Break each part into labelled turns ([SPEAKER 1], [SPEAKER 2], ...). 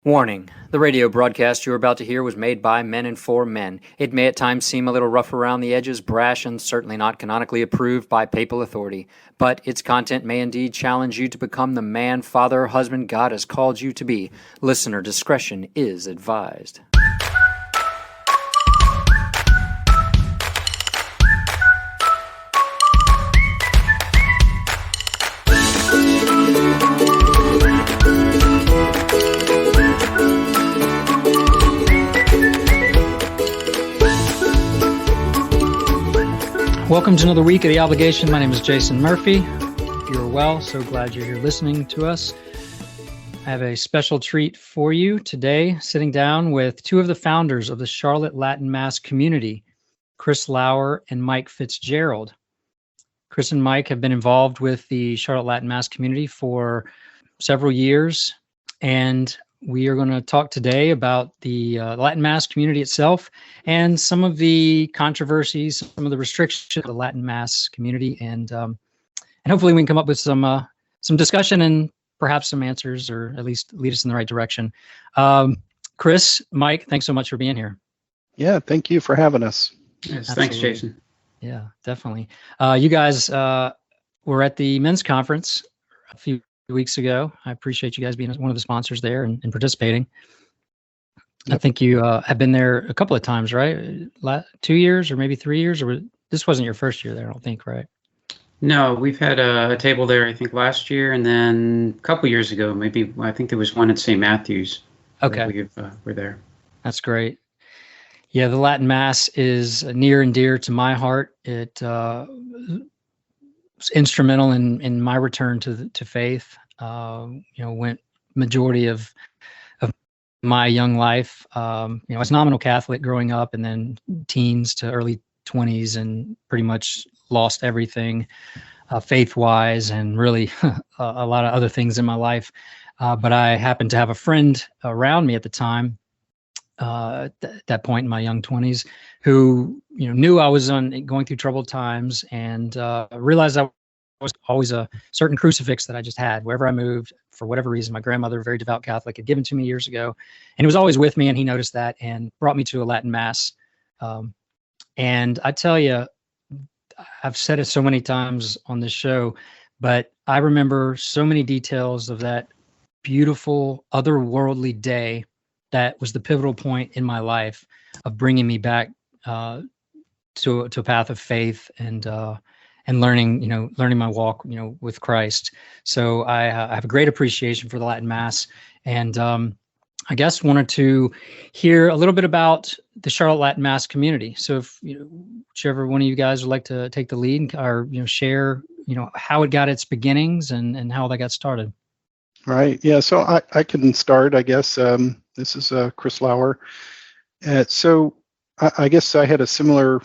[SPEAKER 1] Warning: the radio broadcast you are about to hear was made by men and for men. It may at times seem a little rough around the edges, brash, and certainly not canonically approved by papal authority. But its content may indeed challenge you to become the man, father, husband God has called you to be. Listener discretion is advised. Welcome to another week of The Obligation. My name is Jason Murphy. If you're well, so glad you're here listening to us. I have a special treat for you today, sitting down with two of the founders of the Charlotte Latin Mass community, Chris Lauer and Mike FitzGerald. Chris and Mike have been involved with the Charlotte Latin Mass community for several years, and we are going to talk today about the Latin Mass community itself and some of the controversies, some of the restrictions of the Latin Mass community, and hopefully we can come up with some discussion and perhaps some answers, or at least lead us in the right direction. Chris, Mike, thanks so much for being here.
[SPEAKER 2] Yeah, thank you for having us.
[SPEAKER 3] Yes, absolutely. Thanks, Jason.
[SPEAKER 1] Yeah, definitely. You guys were at the men's conference a few weeks ago. I appreciate you guys being one of the sponsors there and participating. Yep. I think you have been there a couple of times, right? 2 years or maybe 3 years, or this wasn't your first year there, I don't think, right?
[SPEAKER 3] No, we've had a table there, I think, last year, and then a couple years ago, maybe, I think there was one at St. Matthew's.
[SPEAKER 1] Okay.
[SPEAKER 3] We're there.
[SPEAKER 1] That's great. Yeah, the Latin Mass is near and dear to my heart. It instrumental in my return to faith. Went majority of my young life. I was nominal Catholic growing up, and then teens to early 20s, and pretty much lost everything faith-wise, and really a lot of other things in my life. But I happened to have a friend around me at the time, at that point in my young 20s, who knew I was going through troubled times, and realized I was always a certain crucifix that I just had wherever I moved. For whatever reason, my grandmother, very devout Catholic, had given to me years ago, and it was always with me, and he noticed that and brought me to a Latin Mass. And I tell you, I've said it so many times on this show, but I remember so many details of that beautiful otherworldly day that was the pivotal point in my life of bringing me back to a path of faith and learning my walk, with Christ. So I have a great appreciation for the Latin Mass, and I guess wanted to hear a little bit about the Charlotte Latin Mass community. So if whichever one of you guys would like to take the lead, or share how it got its beginnings and how that got started.
[SPEAKER 2] Right. Yeah. So I can start, I guess. This is Chris Lauer. So I guess I had a similar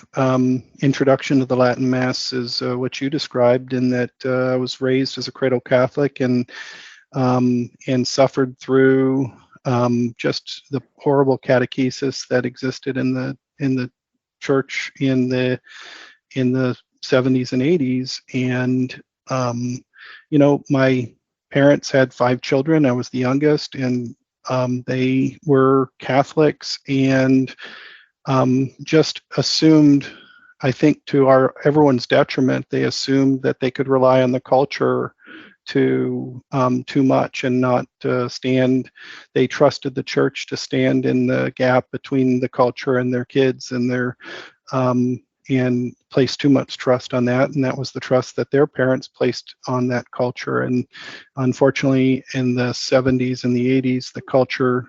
[SPEAKER 2] introduction to the Latin Mass as what you described, in that I was raised as a cradle Catholic and suffered through just the horrible catechesis that existed in the church in the 70s and 80s. And my parents had 5 children. I was the youngest, and they were Catholics, and just assumed, I think to everyone's detriment, they assumed that they could rely on the culture too much and not stand. They trusted the church to stand in the gap between the culture and their kids, and and placed too much trust on that. And that was the trust that their parents placed on that culture. And unfortunately, in the 70s and the 80s, the culture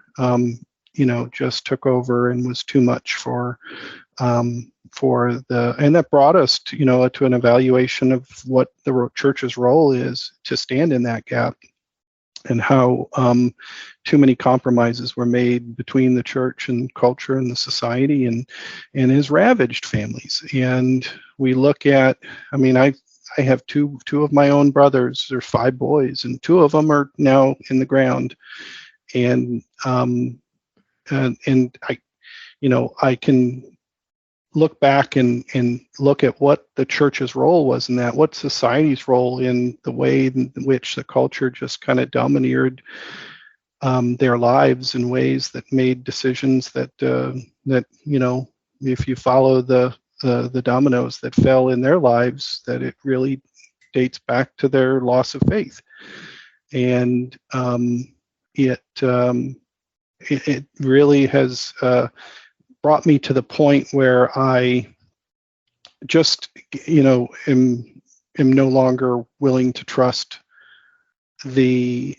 [SPEAKER 2] just took over and was too much and that brought us to an evaluation of what the church's role is to stand in that gap, and how too many compromises were made between the church and culture and the society, and has ravaged families. And we look at, I have two of my own brothers. There's 5 boys, and 2 of them are now in the ground. And I can look back and look at what the church's role was in that, what society's role in the way in which the culture just kind of domineered their lives in ways that made decisions that if you follow the dominoes that fell in their lives, that it really dates back to their loss of faith. And it really has brought me to the point where I just am no longer willing to trust the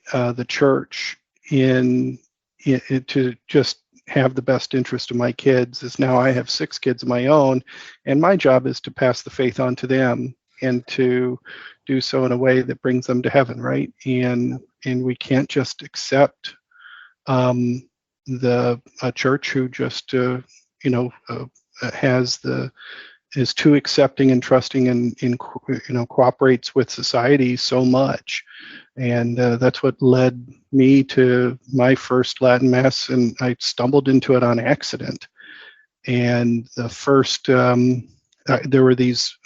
[SPEAKER 2] church in to just have the best interest of my kids. As now I have 6 kids of my own, and my job is to pass the faith on to them and to do so in a way that brings them to heaven, right? And we can't just accept the church who just is too accepting and trusting and cooperates with society so much. And that's what led me to my first Latin Mass, and I stumbled into it on accident. And the first, there were these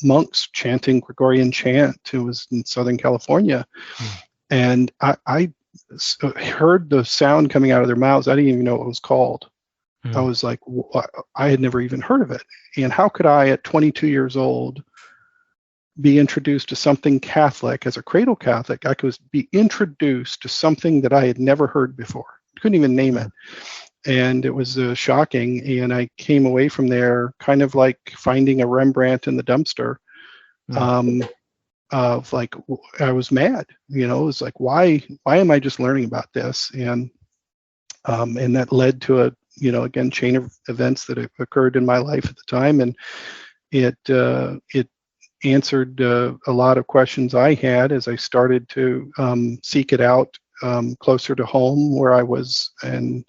[SPEAKER 2] monks chanting Gregorian chant. It was in Southern California. And I heard the sound coming out of their mouths. I didn't even know what it was called. I was like, I had never even heard of it. And how could I, at 22 years old, be introduced to something Catholic? As a cradle Catholic, I could be introduced to something that I had never heard before. Couldn't even name it. And it was shocking. And I came away from there kind of like finding a Rembrandt in the dumpster. Of like, I was mad. It was like, why am I just learning about this? And that led to a again, chain of events that occurred in my life at the time, and it answered a lot of questions I had as I started to seek it out closer to home where I was. And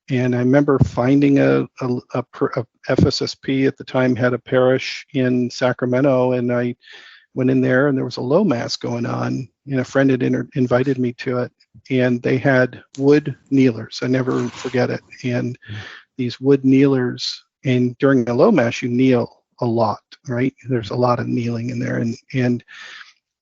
[SPEAKER 2] I remember finding a FSSP at the time had a parish in Sacramento, and I went in there, and there was a low mass going on, and a friend had invited me to it. And they had wood kneelers. I never forget it. And these wood kneelers, and during the low mass, you kneel a lot, right? There's a lot of kneeling in there. And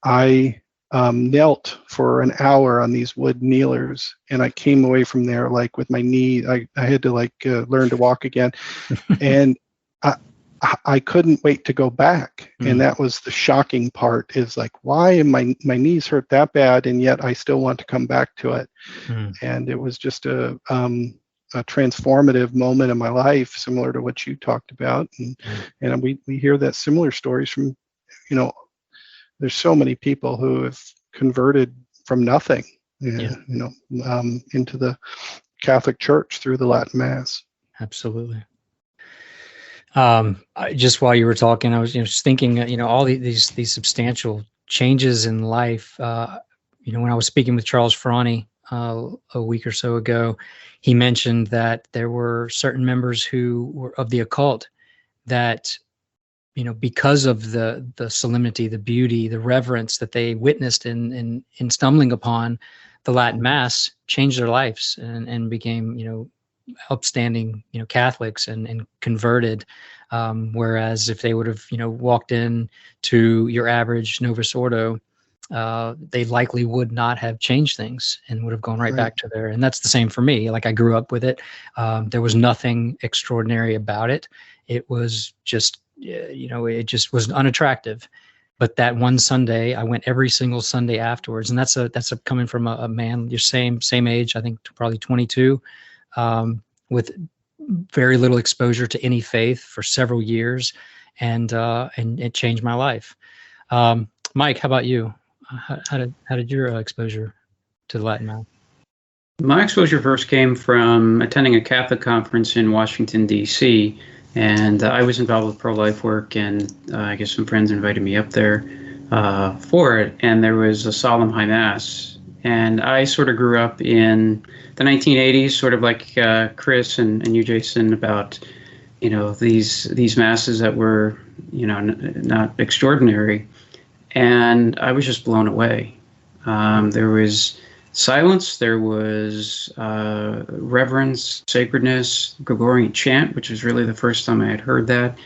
[SPEAKER 2] I knelt for an hour on these wood kneelers, and I came away from there like with my knee. I had to learn to walk again. And I couldn't wait to go back. And that was the shocking part, is like, why am my knees hurt that bad, and yet I still want to come back to it. And it was just a transformative moment in my life, similar to what you talked about. And we hear that similar stories from, there's so many people who have converted from nothing, into the Catholic Church through the Latin Mass.
[SPEAKER 1] Absolutely. Just while you were talking, I was just thinking, all these substantial changes in life. When I was speaking with Charles Ferrani a week or so ago, he mentioned that there were certain members who were of the occult that, because of the solemnity, the beauty, the reverence that they witnessed in stumbling upon the Latin Mass, changed their lives and became, upstanding, Catholics and converted. Whereas if they would have, walked in to your average Novus Ordo, they likely would not have changed things and would have gone right back to there. And that's the same for me. Like, I grew up with it. There was nothing extraordinary about it. It was just, it just was unattractive. But that one Sunday, I went every single Sunday afterwards. And that's coming from a man your same age, I think probably 22, with very little exposure to any faith for several years, and it changed my life. Mike, how about you? How did your exposure to the Latin Mass?
[SPEAKER 3] My exposure first came from attending a Catholic conference in Washington, D.C., and I was involved with pro-life work, and I guess some friends invited me up there for it, and there was a solemn high mass. And I sort of grew up in the 1980s, sort of like Chris and you, Jason, about, these masses that were, not extraordinary. And I was just blown away. There was silence, there was reverence, sacredness, Gregorian chant, which was really the first time I had heard that.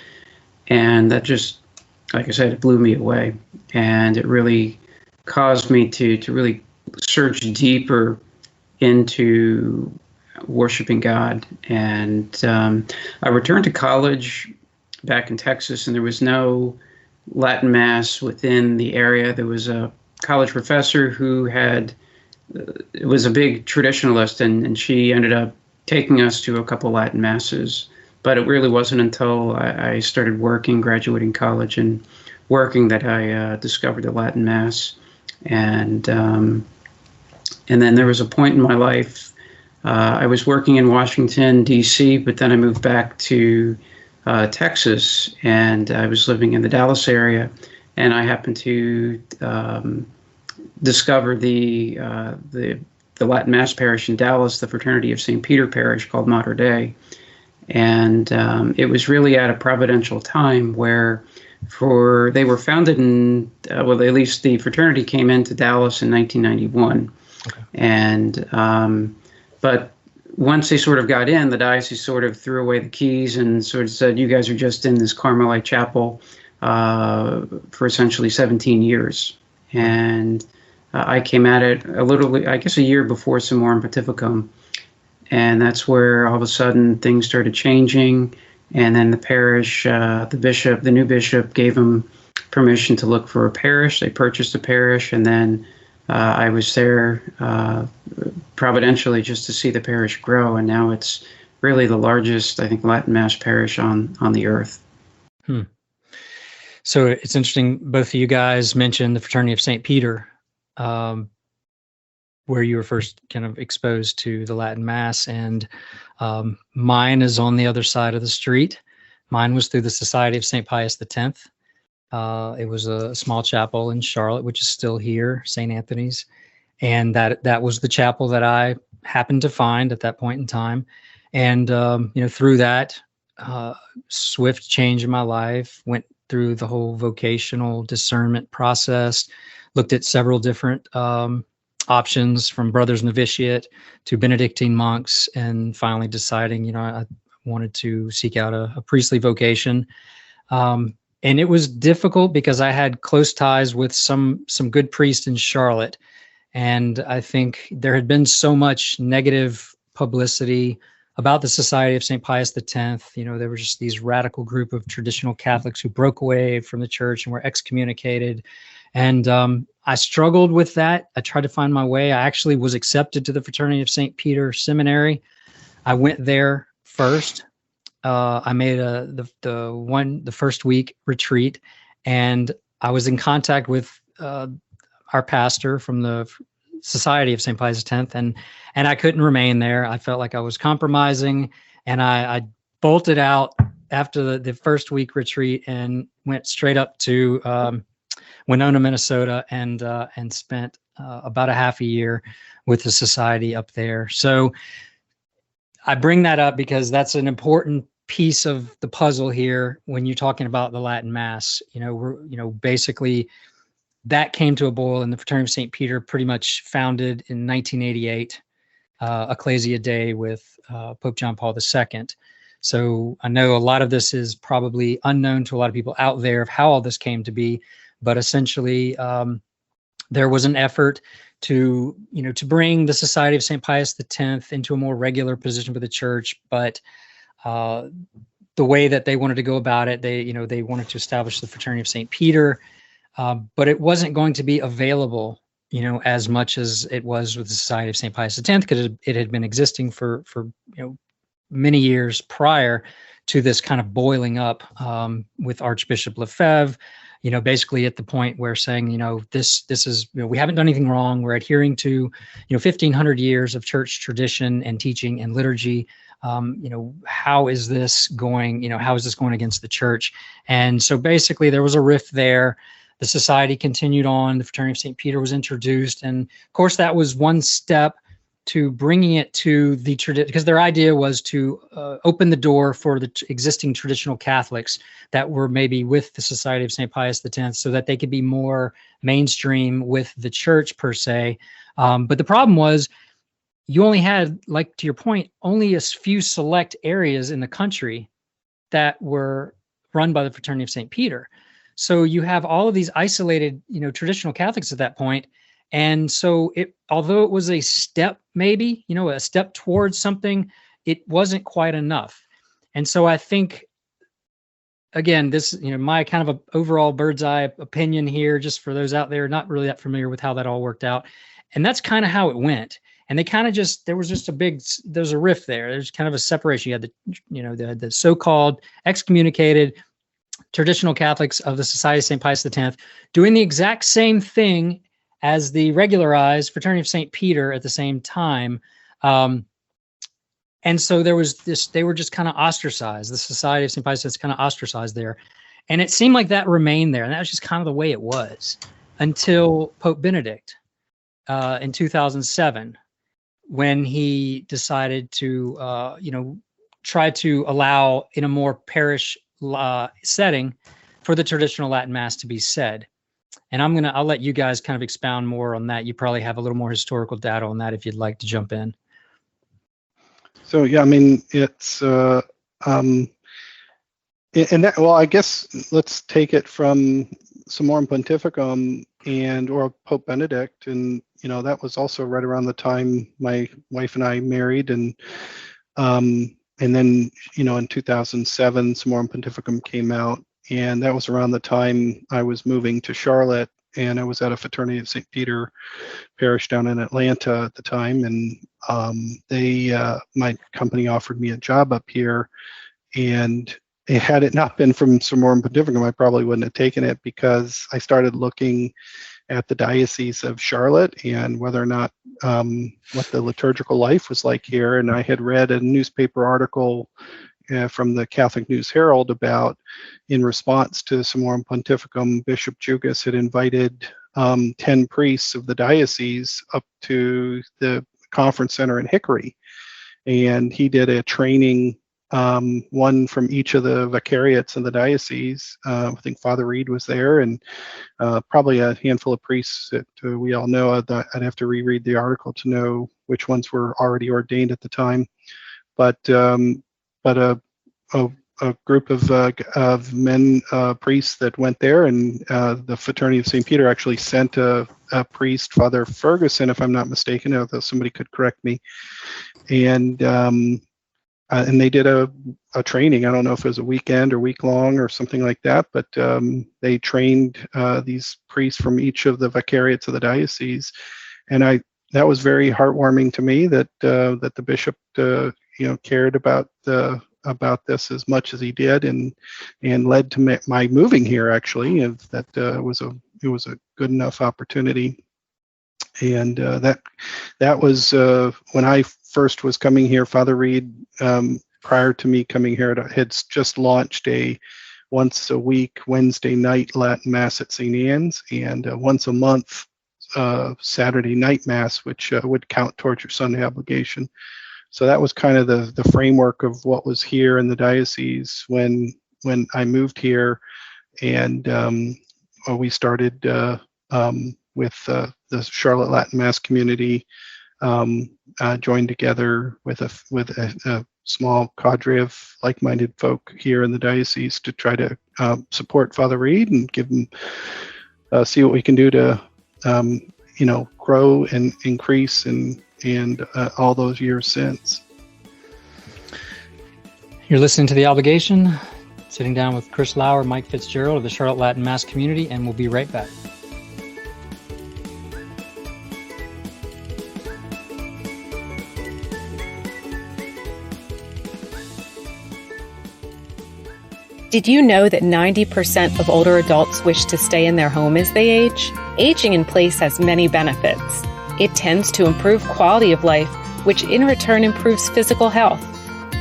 [SPEAKER 3] And that just, like I said, it blew me away. And it really caused me to really search deeper into worshiping God. And I returned to college back in Texas, and there was no Latin Mass within the area. There was a college professor who was a big traditionalist, and she ended up taking us to a couple Latin Masses. But it really wasn't until I started working, graduating college, and working that I discovered the Latin Mass. And then there was a point in my life, I was working in Washington, D.C., but then I moved back to Texas, and I was living in the Dallas area, and I happened to discover the Latin Mass parish in Dallas, the Fraternity of St. Peter Parish, called Mater Dei. And it was really at a providential time where they were founded in, well, at least the fraternity came into Dallas in 1991.
[SPEAKER 1] Okay.
[SPEAKER 3] And, but once they sort of got in, the diocese sort of threw away the keys and sort of said, you guys are just in this Carmelite chapel for essentially 17 years. And I came at it I guess a year before Summorum Pontificum. And that's where all of a sudden things started changing. And then the parish, the new bishop gave them permission to look for a parish. They purchased a parish, and then I was there providentially just to see the parish grow. And now it's really the largest, I think, Latin Mass parish on the earth.
[SPEAKER 1] So it's interesting, both of you guys mentioned the Fraternity of St. Peter, where you were first kind of exposed to the Latin Mass, and mine is on the other side of the street. Mine was through the Society of St. Pius X. It was a small chapel in Charlotte, which is still here, St. Anthony's, and that was the chapel that I happened to find at that point in time. And through that swift change in my life, went through the whole vocational discernment process, looked at several different options, from brothers novitiate to Benedictine monks, and finally deciding, I wanted to seek out a priestly vocation. And it was difficult because I had close ties with some good priests in Charlotte. And I think there had been so much negative publicity about the Society of St. Pius X. There were just these radical group of traditional Catholics who broke away from the church and were excommunicated. And I struggled with that. I tried to find my way. I actually was accepted to the Fraternity of St. Peter Seminary. I went there first. I made the first week retreat, and I was in contact with our pastor from the Society of St. Pius X, and I couldn't remain there. I felt like I was compromising, and I bolted out after the first week retreat and went straight up to Winona, Minnesota, and spent about a half a year with the society up there. So I bring that up because that's an important piece of the puzzle here when you're talking about the Latin Mass. Basically that came to a boil, and the Fraternity of St. Peter pretty much founded in 1988, Ecclesia Dei with Pope John Paul II. So I know a lot of this is probably unknown to a lot of people out there of how all this came to be. But essentially, there was an effort to bring the Society of St. Pius X into a more regular position for the church. But the way that they wanted to go about it, they wanted to establish the Fraternity of St. Peter, but it wasn't going to be available, as much as it was with the Society of St. Pius X, because it had been existing for many years prior to this kind of boiling up with Archbishop Lefebvre. Basically at the point where saying, this is, we haven't done anything wrong. We're adhering to, 1,500 years of church tradition and teaching and liturgy. How is this going? How is this going against the church? And so basically there was a rift there. The society continued on. The Fraternity of St. Peter was introduced. And of course, that was one step to bringing it to the tradition, because their idea was to open the door for the existing traditional Catholics that were maybe with the Society of St. Pius X, so that they could be more mainstream with the church per se. But the problem was, you only had, like to your point, only a few select areas in the country that were run by the Fraternity of St. Peter. So you have all of these isolated, traditional Catholics at that point, And so although it was a step, maybe, a step towards something, it wasn't quite enough. And so I think, again, this, my kind of a overall bird's eye opinion here, just for those out there not really that familiar with how that all worked out. And that's kind of how it went. And they kind of there's a rift there. There's kind of a separation. You had the so-called excommunicated traditional Catholics of the Society of St. Pius X doing the exact same thing as the regularized Fraternity of St. Peter at the same time. And so there was they were just kind of ostracized. The Society of St. Pius X kind of ostracized there. And it seemed like that remained there. And that was just kind of the way it was until Pope Benedict in 2007, when he decided to, try to allow in a more parish setting for the traditional Latin Mass to be said. And I'll let you guys kind of expound more on that. You probably have a little more historical data on that if you'd like to jump in.
[SPEAKER 2] So yeah, I mean, it's and that, well, I guess let's take it from Summorum Pontificum or Pope Benedict, and that was also right around the time my wife and I married, and then in 2007 Summorum Pontificum came out, and that was around the time I was moving to Charlotte, and I was at a Fraternity of St. Peter parish down in Atlanta at the time, and my company offered me a job up here, and had it not been from Summorum Pontificum, I probably wouldn't have taken it, because I started looking at the Diocese of Charlotte and whether or not what the liturgical life was like here. And I had read a newspaper article from the Catholic News Herald about, in response to Summorum Pontificum, Bishop Jugas had invited 10 priests of the diocese up to the conference center in Hickory. And he did a training, one from each of the vicariates in the diocese. I think Father Reed was there, and probably a handful of priests that we all know. I'd have to reread the article to know which ones were already ordained at the time. But a group of men, priests that went there, and the Fraternity of St. Peter actually sent a priest, Father Ferguson, if I'm not mistaken, although somebody could correct me, and they did a training. I don't know if it was a weekend or week long or something like that, but they trained these priests from each of the vicariates of the diocese, and that was very heartwarming to me that the bishop cared about this as much as he did, and led to my moving here. Actually, that it was a good enough opportunity, and that was when I first was coming here. Father Reed, prior to me coming here, had just launched a once a week Wednesday night Latin Mass at St. Anne's, and once a month Saturday night Mass, which would count towards your Sunday obligation. So that was kind of the framework of what was here in the diocese when I moved here, and we started with the Charlotte Latin Mass community, joined together with a small cadre of like-minded folk here in the diocese to try to support Father Reed and give him see what we can do to grow and increase and all those years since.
[SPEAKER 1] You're listening to The Obligation, sitting down with Chris Lauer, Mike FitzGerald of the Charlotte Latin Mass community, and we'll be right back.
[SPEAKER 4] Did you know that 90% of older adults wish to stay in their home as they age? Aging in place has many benefits. It tends to improve quality of life, which in return improves physical health.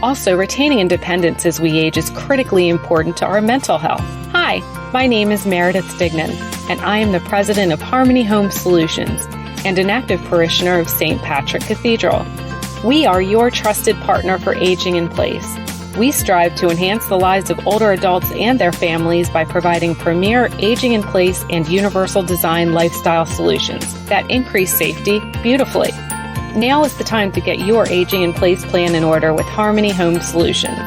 [SPEAKER 4] Also, retaining independence as we age is critically important to our mental health. Hi, my name is Meredith Stignan, and I am the president of Harmony Home Solutions and an active parishioner of St. Patrick Cathedral. We are your trusted partner for aging in place. We strive to enhance the lives of older adults and their families by providing premier aging in place and universal design lifestyle solutions that increase safety beautifully. Now is the time to get your aging in place plan in order with Harmony Home Solutions.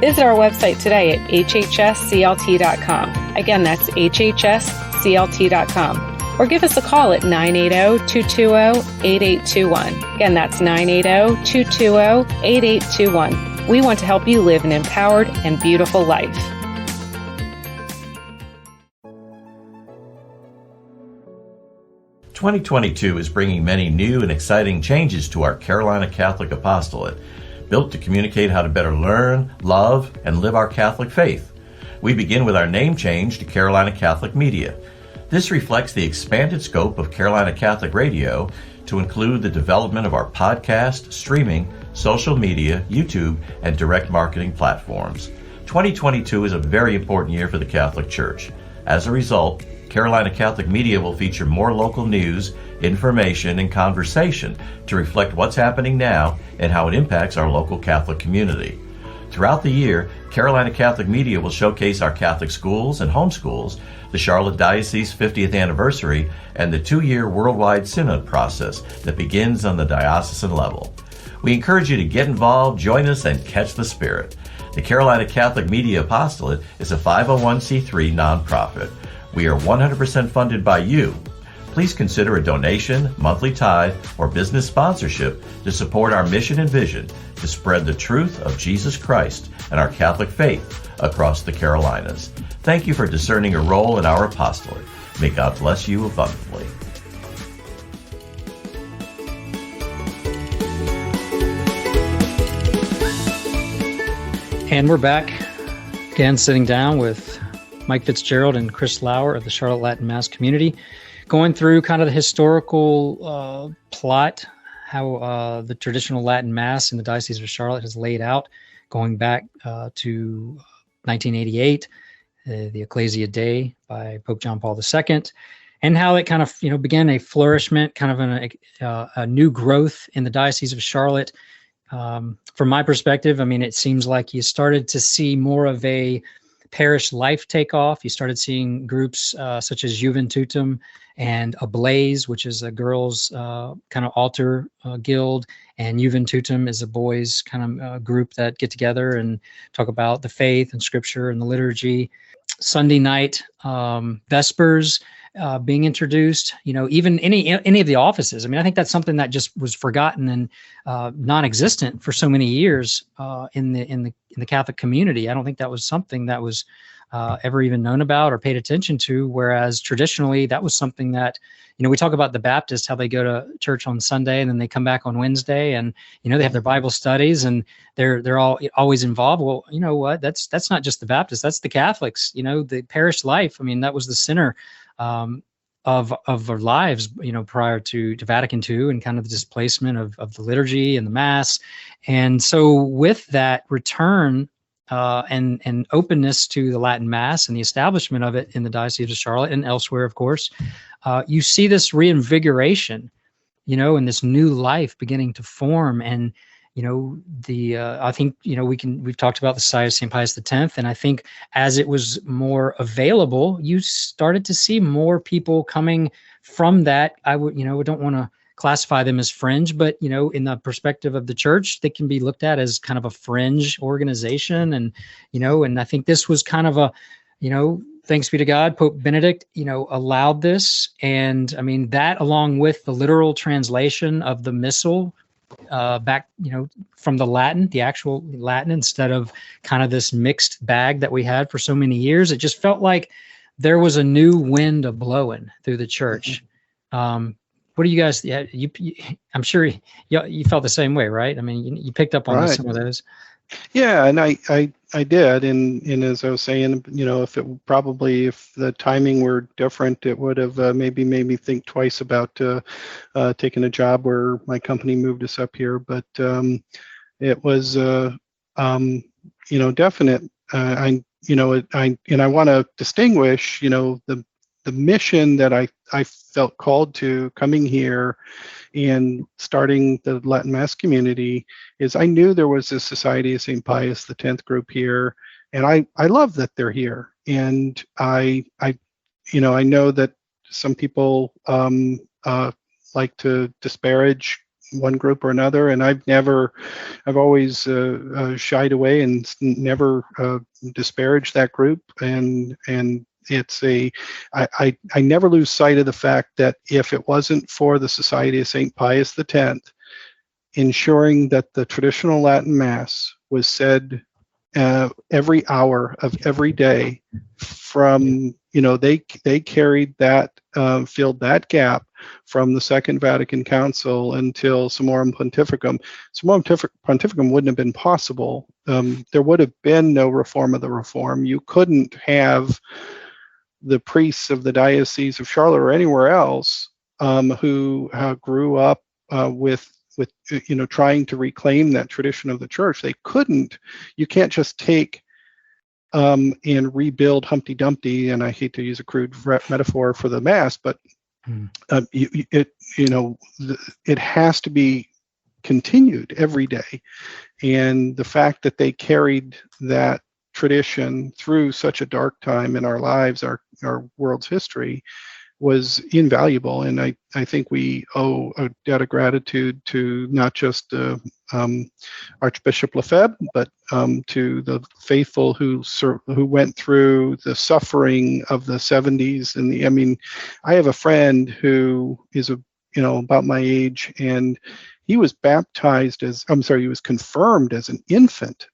[SPEAKER 4] Visit our website today at hhsclt.com. Again, that's hhsclt.com. or give us a call at 980-220-8821. Again, that's 980-220-8821. We want to help you live an empowered and beautiful life.
[SPEAKER 5] "2022 is bringing many new and exciting changes to our Carolina Catholic Apostolate, built to communicate how to better learn, love, and live our Catholic faith. We begin with our name change to Carolina Catholic Media. This reflects the expanded scope of Carolina Catholic Radio to include the development of our podcast, streaming, social media, YouTube, and direct marketing platforms. 2022 is a very important year for the Catholic Church. As a result, Carolina Catholic Media will feature more local news, information, and conversation to reflect what's happening now and how it impacts our local Catholic community. Throughout the year, Carolina Catholic Media will showcase our Catholic schools and homeschools, the Charlotte Diocese 50th anniversary, and the 2-year worldwide synod process that begins on the diocesan level. We encourage you to get involved, join us, and catch the spirit. The Carolina Catholic Media Apostolate is a 501c3 nonprofit. We are 100% funded by you. Please consider a donation, monthly tithe, or business sponsorship to support our mission and vision to spread the truth of Jesus Christ and our Catholic faith across the Carolinas. Thank you for discerning a role in our apostolate. May God bless you abundantly.
[SPEAKER 1] And we're back again, sitting down with Mike FitzGerald and Chris Lauer of the Charlotte Latin Mass community, going through kind of the historical plot, how the traditional Latin Mass in the Diocese of Charlotte has laid out, going back to 1988, the Ecclesia Dei by Pope John Paul II, and how it kind of began a flourishment, kind of a new growth in the Diocese of Charlotte. From my perspective, I mean, it seems like you started to see more of a parish life take off. You started seeing groups such as Juventutum and Ablaze, which is a girls' kind of altar guild, and Juventutum is a boys' kind of group that get together and talk about the faith and scripture and the liturgy. Sunday night Vespers being introduced, even any of the offices. I mean, I think that's something that just was forgotten and non-existent for so many years in the Catholic community. I don't think that was something that was ever even known about or paid attention to. Whereas traditionally, that was something that, we talk about the Baptists, how they go to church on Sunday and then they come back on Wednesday, and they have their Bible studies and they're all always involved. Well, you know what? That's not just the Baptists. That's the Catholics. The parish life. I mean, that was the center of our lives, prior to Vatican II, and kind of the displacement of the liturgy and the Mass. And so with that return and openness to the Latin Mass and the establishment of it in the Diocese of Charlotte and elsewhere, of course, you see this reinvigoration, and this new life beginning to form. And I think we've talked about the Society of St. Pius X, and I think as it was more available, you started to see more people coming from that. I don't want to classify them as fringe, but in the perspective of the church, they can be looked at as kind of a fringe organization. And and I think this was kind of a thanks be to God, Pope Benedict allowed this. And I mean, that along with the literal translation of the missal back from the Latin, the actual Latin, instead of kind of this mixed bag that we had for so many years, it just felt like there was a new wind a blowing through the church. What do you guys? Yeah, I'm sure you felt the same way, right? I mean, you picked up on some of those.
[SPEAKER 2] Yeah, and I did, and as I was saying, if the timing were different, it would have maybe made me think twice about taking a job where my company moved us up here. But it was definite. I want to distinguish the mission that I felt called to coming here and starting the Latin Mass community is I knew there was this Society of St. Pius X group here, and I love that they're here. And I know that some people like to disparage one group or another, and I've always shied away and never disparaged that group, and I never lose sight of the fact that if it wasn't for the Society of St. Pius X ensuring that the traditional Latin Mass was said every hour of every day from, they carried that, filled that gap from the Second Vatican Council until Summorum Pontificum. Summorum Pontificum wouldn't have been possible. There would have been no reform of the reform. You couldn't have the priests of the Diocese of Charlotte or anywhere else who grew up with trying to reclaim that tradition of the church. They couldn't. You can't just take and rebuild Humpty Dumpty, and I hate to use a crude metaphor for the Mass, but it has to be continued every day. And the fact that they carried that tradition through such a dark time in our lives, our world's history, was invaluable. And I think we owe a debt of gratitude to not just Archbishop Lefebvre, but to the faithful who went through the suffering of the 70s. And I have a friend who is about my age, and he was he was confirmed as an infant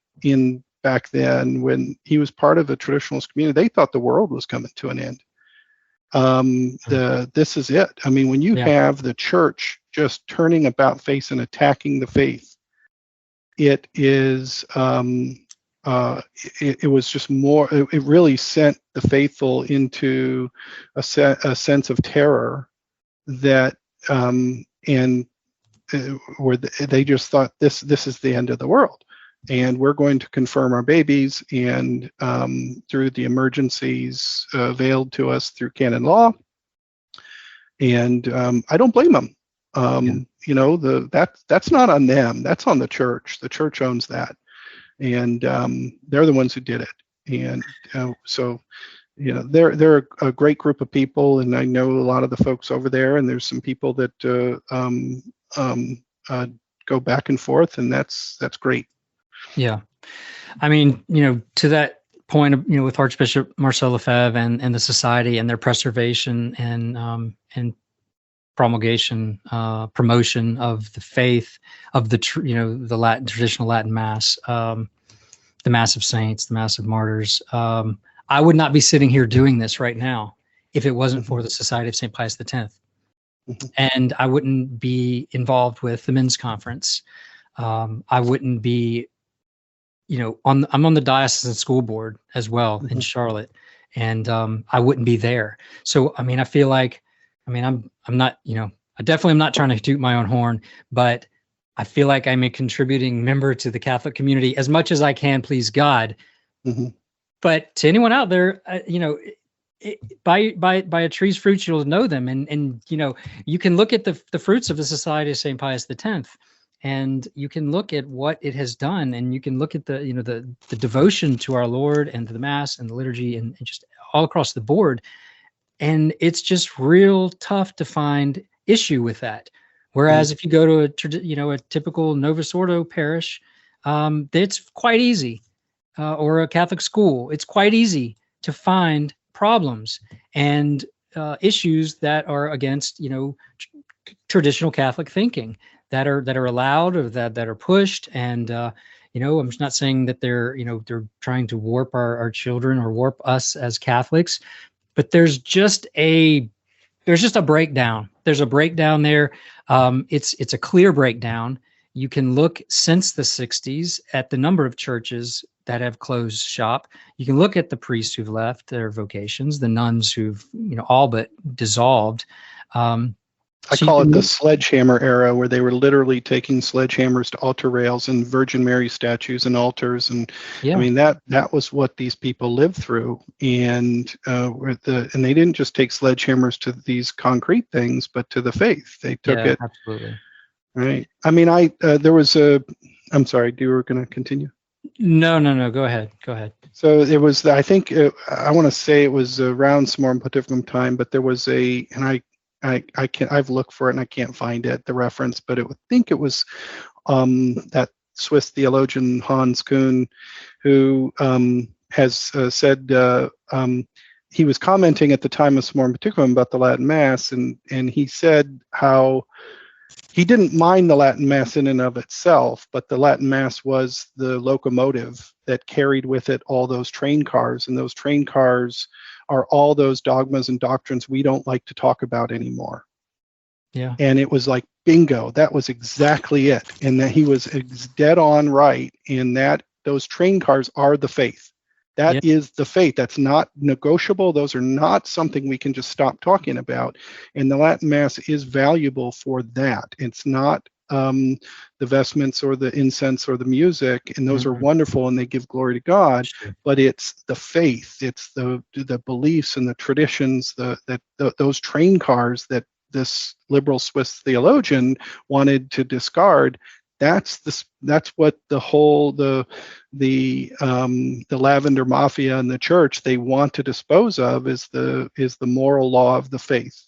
[SPEAKER 2] back then when he was part of a traditionalist community. They thought the world was coming to an end. This is it. When you have the church just turning about face and attacking the faith, it is it was just more. It really sent the faithful into a sense of terror that where they just thought this is the end of the world. And we're going to confirm our babies, and through the emergencies availed to us through canon law. And I don't blame them. That's not on them. That's on the church. The church owns that, and they're the ones who did it. And so they're a great group of people, and I know a lot of the folks over there. And there's some people that go back and forth, and that's great.
[SPEAKER 1] Yeah. To that point of, with Archbishop Marcel Lefebvre and the society and their preservation and promulgation, promotion of the faith of the traditional Latin Mass, the Mass of Saints, the Mass of Martyrs. I would not be sitting here doing this right now if it wasn't for the Society of St. Pius X. And I wouldn't be involved with the men's conference. I wouldn't be I'm on the diocesan school board as well in Charlotte, and I wouldn't be there. So, I feel like, I'm not, I definitely am not trying to toot my own horn, but I feel like I'm a contributing member to the Catholic community as much as I can, please God. But to anyone out there, by a tree's fruits, you'll know them. And you can look at the fruits of the Society of St. Pius X. And you can look at what it has done, and you can look at the devotion to our Lord and to the Mass and the liturgy and just all across the board. And it's just real tough to find issue with that. Whereas if you go to a typical Novus Ordo parish, it's quite easy, or a Catholic school, it's quite easy to find problems and issues that are against traditional Catholic thinking. That are allowed, or that are pushed. And I'm just not saying that they're trying to warp our children or warp us as Catholics, but there's just a breakdown. There's a breakdown there. It's a clear breakdown. You can look since the 60s at the number of churches that have closed shop. You can look at the priests who've left their vocations, the nuns who've all but dissolved.
[SPEAKER 2] I call it the sledgehammer era, where they were literally taking sledgehammers to altar rails and Virgin Mary statues and altars, and that was what these people lived through. And and they didn't just take sledgehammers to these concrete things, but to the faith. They took it.
[SPEAKER 1] Absolutely.
[SPEAKER 2] Right. There was I'm sorry. You were going to continue?
[SPEAKER 1] No. Go ahead.
[SPEAKER 2] So it was. I think I want to say it was around Summorum Pontificum time, but there was I've looked for it and I can't find it, the reference, but I think it was that Swiss theologian Hans Kuhn, who has said he was commenting at the time of Summorum Pontificum about the Latin Mass, and he said how he didn't mind the Latin Mass in and of itself, but the Latin Mass was the locomotive that carried with it all those train cars, and those train cars are all those dogmas and doctrines we don't like to talk about anymore.
[SPEAKER 1] Yeah.
[SPEAKER 2] And it was like, bingo, that was exactly it. And that he was dead on right in that those train cars are the faith. That is the faith. That's not negotiable. Those are not something we can just stop talking about. And the Latin Mass is valuable for that. It's not the vestments or the incense or the music, and those are wonderful and they give glory to God.
[SPEAKER 1] Sure.
[SPEAKER 2] But it's the faith, it's the beliefs and the traditions, those train cars that this liberal Swiss theologian wanted to discard. That's what the whole the lavender mafia and the church, they want to dispose of, is the moral law of the faith.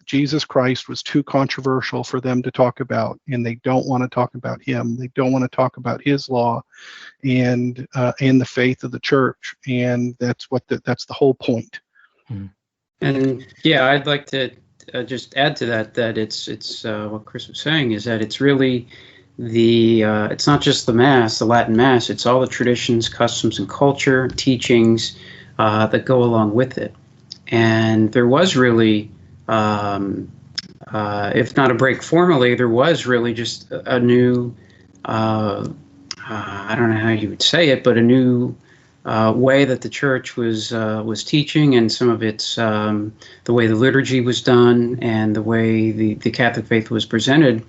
[SPEAKER 2] Jesus Christ was too controversial for them to talk about, and they don't want to talk about him. They don't want to talk about his law and the faith of the church, and that's the whole point.
[SPEAKER 3] And yeah, I'd like to just add to that it's what Chris was saying is that it's really it's not just the Mass, the Latin Mass, it's all the traditions, customs, and culture, teachings that go along with it. And there was really, if not a break formally, there was really just a new, I don't know how you would say it, but a new way that the church was teaching, and some of its the way the liturgy was done and the way the Catholic faith was presented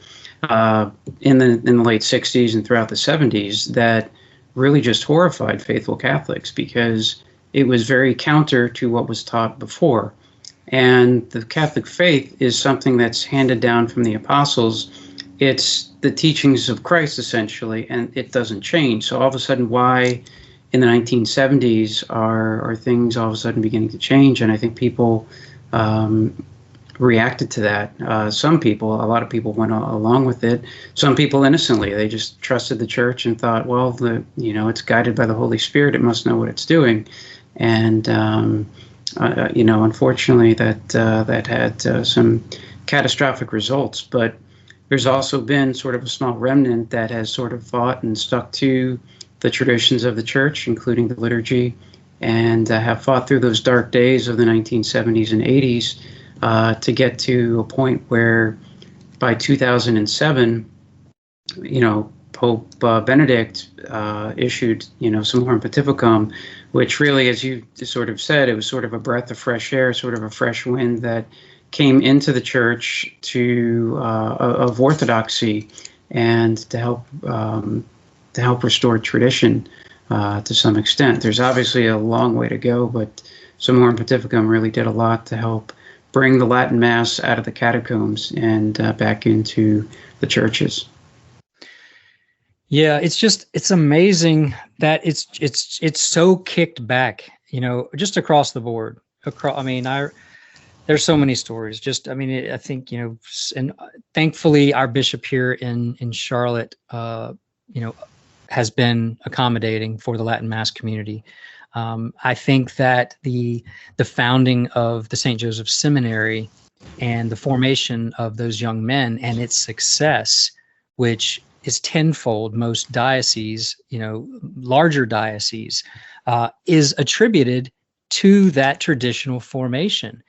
[SPEAKER 3] in the late 60s and throughout the 70s, that really just horrified faithful Catholics, because it was very counter to what was taught before. And the Catholic faith is something that's handed down from the apostles. It's the teachings of Christ, essentially, and it doesn't change. So all of a sudden, why in the 1970s are things all of a sudden beginning to change? And I think people reacted to that. A lot of people went along with it. Some people innocently, they just trusted the church and thought, well, it's guided by the Holy Spirit. It must know what it's doing. And, unfortunately that had some catastrophic results. But there's also been sort of a small remnant that has sort of fought and stuck to the traditions of the church, including the liturgy, and have fought through those dark days of the 1970s and 80s to get to a point where by 2007, Pope Benedict issued, Summorum Pontificum, which really, as you sort of said, it was sort of a breath of fresh air, sort of a fresh wind that came into the church of orthodoxy, and to help restore tradition to some extent. There's obviously a long way to go, but Summorum Pontificum really did a lot to help bring the Latin Mass out of the catacombs and back into the churches.
[SPEAKER 1] Yeah, it's amazing that it's so kicked back, just across the board. There's so many stories. I think, and thankfully our bishop here in Charlotte, has been accommodating for the Latin Mass community. I think that the founding of the St. Joseph Seminary and the formation of those young men and its success, which is tenfold most dioceses, larger dioceses, is attributed to that traditional formation.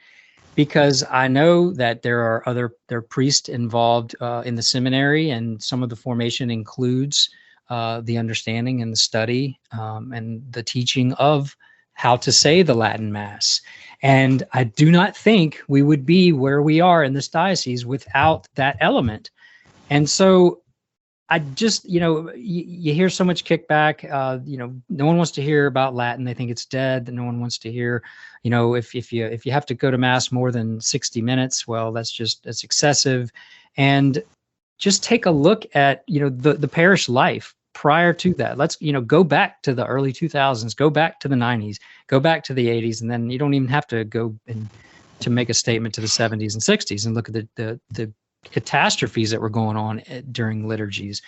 [SPEAKER 1] Because I know that there are priests involved in the seminary, and some of the formation includes the understanding and the study and the teaching of how to say the Latin Mass. And I do not think we would be where we are in this diocese without that element. And so I just, you hear so much kickback. No one wants to hear about Latin. They think it's dead. No one wants to hear, if you have to go to Mass more than 60 minutes, well, that's excessive. And just take a look at, the parish life prior to that. Let's, go back to the early 2000s, go back to the 90s, go back to the 80s, and then you don't even have to go to make a statement to the 70s and 60s and look at the catastrophes that were going on during liturgies.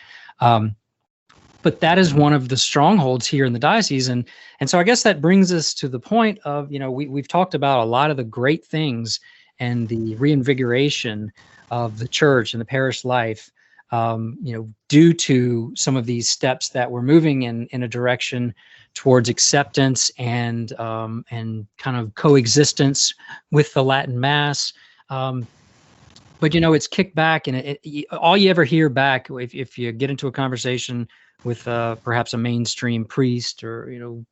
[SPEAKER 1] but that is one of the strongholds here in the diocese. And so I guess that brings us to the point of, we've talked about a lot of the great things and the reinvigoration of the church and the parish life, due to some of these steps that we're moving in a direction towards acceptance and kind of coexistence with the Latin Mass. But it's kicked back, and all you ever hear back, if you get into a conversation with perhaps a mainstream priest or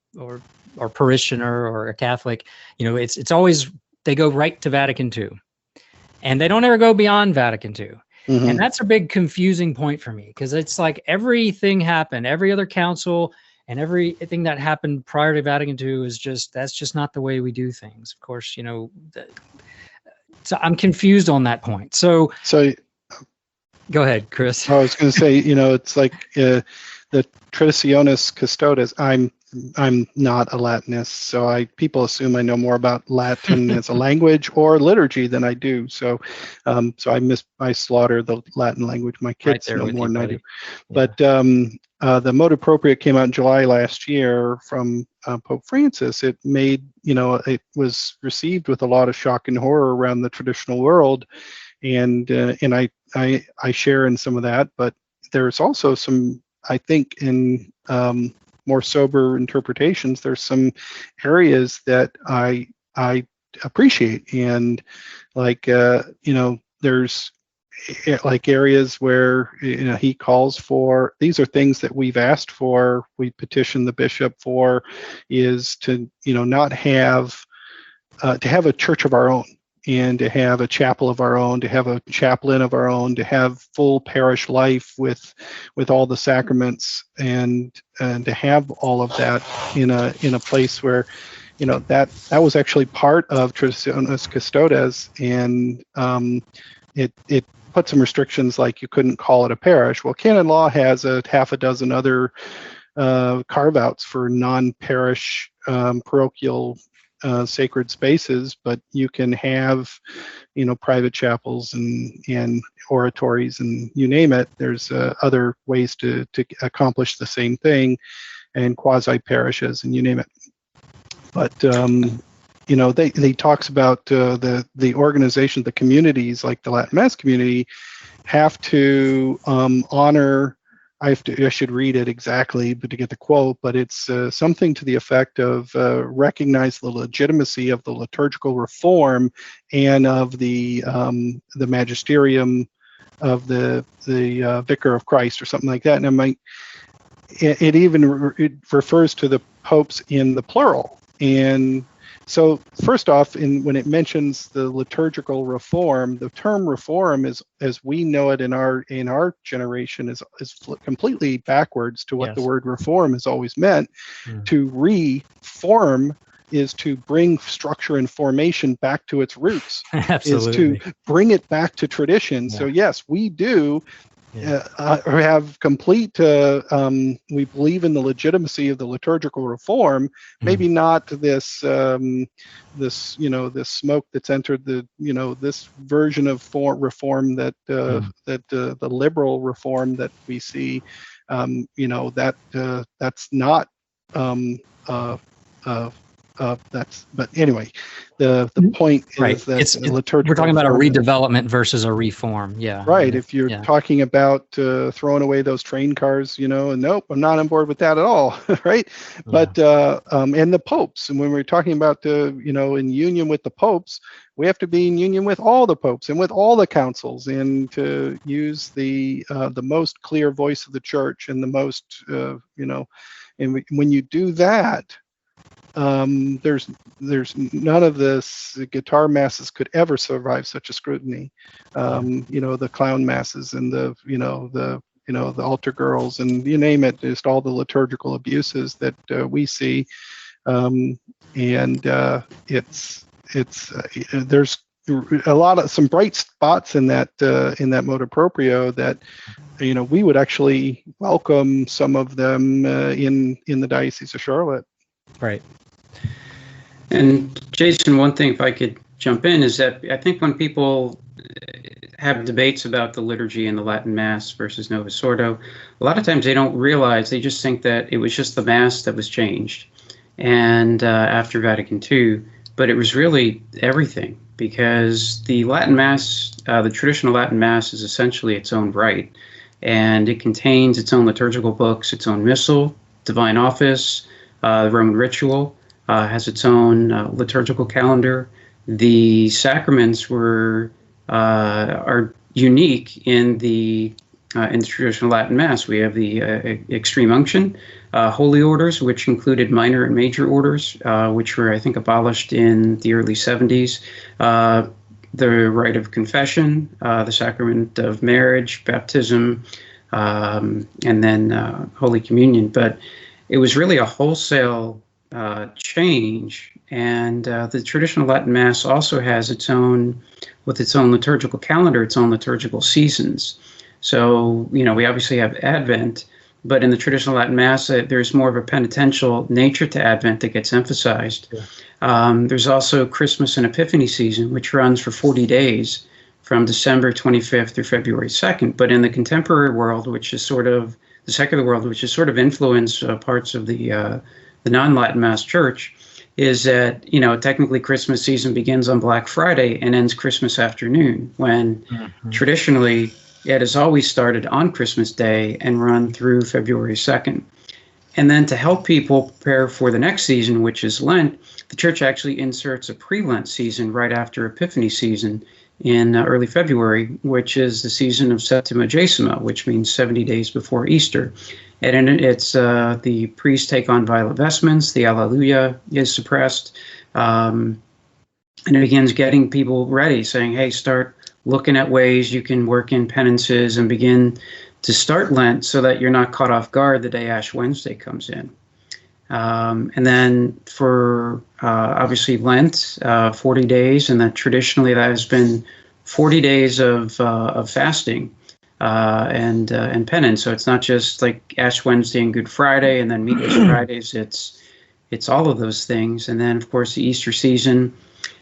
[SPEAKER 1] parishioner or a Catholic, it's always, they go right to Vatican II, and they don't ever go beyond Vatican II. Mm-hmm. And that's a big confusing point for me, because it's like everything happened, every other council and everything that happened prior to Vatican II that's just not the way we do things. Of course, so I'm confused on that point. So go ahead, Chris.
[SPEAKER 2] I was going to say, it's like the Traditionis Custodes. I'm not a Latinist, so people assume I know more about Latin as a language or liturgy than I do. So I slaughter the Latin language. My kids know more than I do. Yeah. But the Motu Proprio came out in July last year from Pope Francis. It made, it was received with a lot of shock and horror around the traditional world, and I share in some of that. But there's also some, I think, in more sober interpretations, there's some areas that I appreciate, and there's like areas where he calls for, these are things that we've asked for, we petition the bishop for, is to not have to have a church of our own, and to have a chapel of our own, to have a chaplain of our own, to have full parish life with all the sacraments, and to have all of that in a place where that was actually part of Traditionis Custodes, and it put some restrictions, like you couldn't call it a parish. Well, canon law has a half a dozen other carve-outs for non-parish parochial sacred spaces, but you can have private chapels and oratories, and you name it. There's other ways to accomplish the same thing, and quasi parishes, and you name it. But they talks about the organization, the communities, like the Latin Mass community, have to honor. I should read it exactly, but to get the quote, but it's something to the effect of recognize the legitimacy of the liturgical reform and of the magisterium of the Vicar of Christ, or something like that. And it refers to the popes in the plural. And so first off, when it mentions the liturgical reform, the term reform is, as we know it in our generation, is completely backwards to what the word reform has always meant. To reform is to bring structure and formation back to its roots.
[SPEAKER 1] Absolutely.
[SPEAKER 2] Is to bring it back to tradition. Yeah. So yes, we do have complete, we believe in the legitimacy of the liturgical reform, maybe not this smoke that's entered this version of reform that the liberal reform that we see, that's not but anyway, the point is that liturgical,
[SPEAKER 1] we're talking about a redevelopment versus a reform. Yeah.
[SPEAKER 2] Right. If you're talking about throwing away those train cars, and nope, I'm not on board with that at all. Right. Yeah. But and the popes, and when we're talking about in union with the popes, we have to be in union with all the popes and with all the councils, and to use the most clear voice of the church, and the most and when you do that, there's none of this guitar masses could ever survive such a scrutiny. The clown masses, and the altar girls, and you name it, just all the liturgical abuses that we see. There's some bright spots in that Motu Proprio that we would actually welcome some of them in the Diocese of Charlotte.
[SPEAKER 1] Right.
[SPEAKER 3] And Jason, one thing, if I could jump in, is that I think when people have debates about the liturgy and the Latin Mass versus Novus Ordo, a lot of times they don't realize, they just think that it was just the Mass that was changed and after Vatican II, but it was really everything, because the Latin Mass, the traditional Latin Mass, is essentially its own rite, and it contains its own liturgical books, its own missal, divine office, the Roman ritual, has its own liturgical calendar. The sacraments are unique in the traditional Latin Mass. We have the extreme unction, holy orders, which included minor and major orders, which were, I think, abolished in the early 70s. The rite of confession, the sacrament of marriage, baptism, and then Holy Communion. But it was really a wholesale change, and the traditional Latin Mass also has its own liturgical calendar, its own liturgical seasons. So, we obviously have Advent, but in the traditional Latin Mass, there's more of a penitential nature to Advent that gets emphasized. Yeah. There's also Christmas and Epiphany season, which runs for 40 days from December 25th through February 2nd. But in the contemporary world, which is sort of the secular world, which is sort of influenced parts of the non-Latin Mass church, is that, technically Christmas season begins on Black Friday and ends Christmas afternoon, when traditionally it has always started on Christmas Day and run through February 2nd. And then to help people prepare for the next season, which is Lent, the church actually inserts a pre-Lent season right after Epiphany season in early February, which is the season of Septimagesima, which means 70 days before Easter. And in it, it's the priests take on violet vestments, the Alleluia is suppressed, and it begins getting people ready, saying, hey, start looking at ways you can work in penances and begin to start Lent so that you're not caught off guard the day Ash Wednesday comes in. And then for obviously Lent, 40 days, and that traditionally that has been 40 days of fasting and penance. So it's not just like Ash Wednesday and Good Friday and then Meatless Fridays. It's all of those things. And then, of course, the Easter season.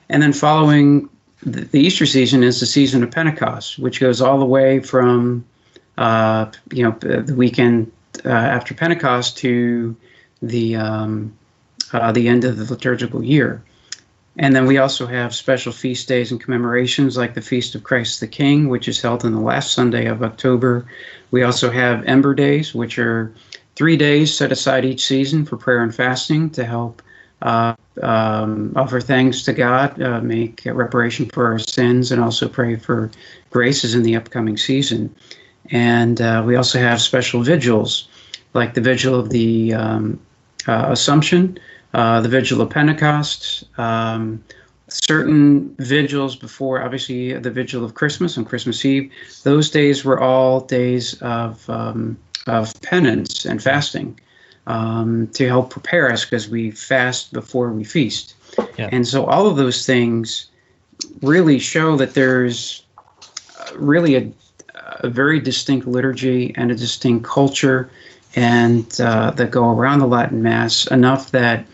[SPEAKER 3] And then following the Easter season is the season of Pentecost, which goes all the way from the weekend after Pentecost to the end of the liturgical year. And then we also have special feast days and commemorations like the Feast of Christ the King, which is held on the last Sunday of October. We also have Ember Days, which are 3 days set aside each season for prayer and fasting to help offer thanks to God, make reparation for our sins, and also pray for graces in the upcoming season. And we also have special vigils, like the Vigil of the Assumption, the Vigil of Pentecost, certain vigils before, obviously, the Vigil of Christmas on Christmas Eve. Those days were all days of penance and fasting to help prepare us, because we fast before we feast. Yeah. And so all of those things really show that there's really a very distinct liturgy and a distinct culture and that go around the Latin Mass, enough that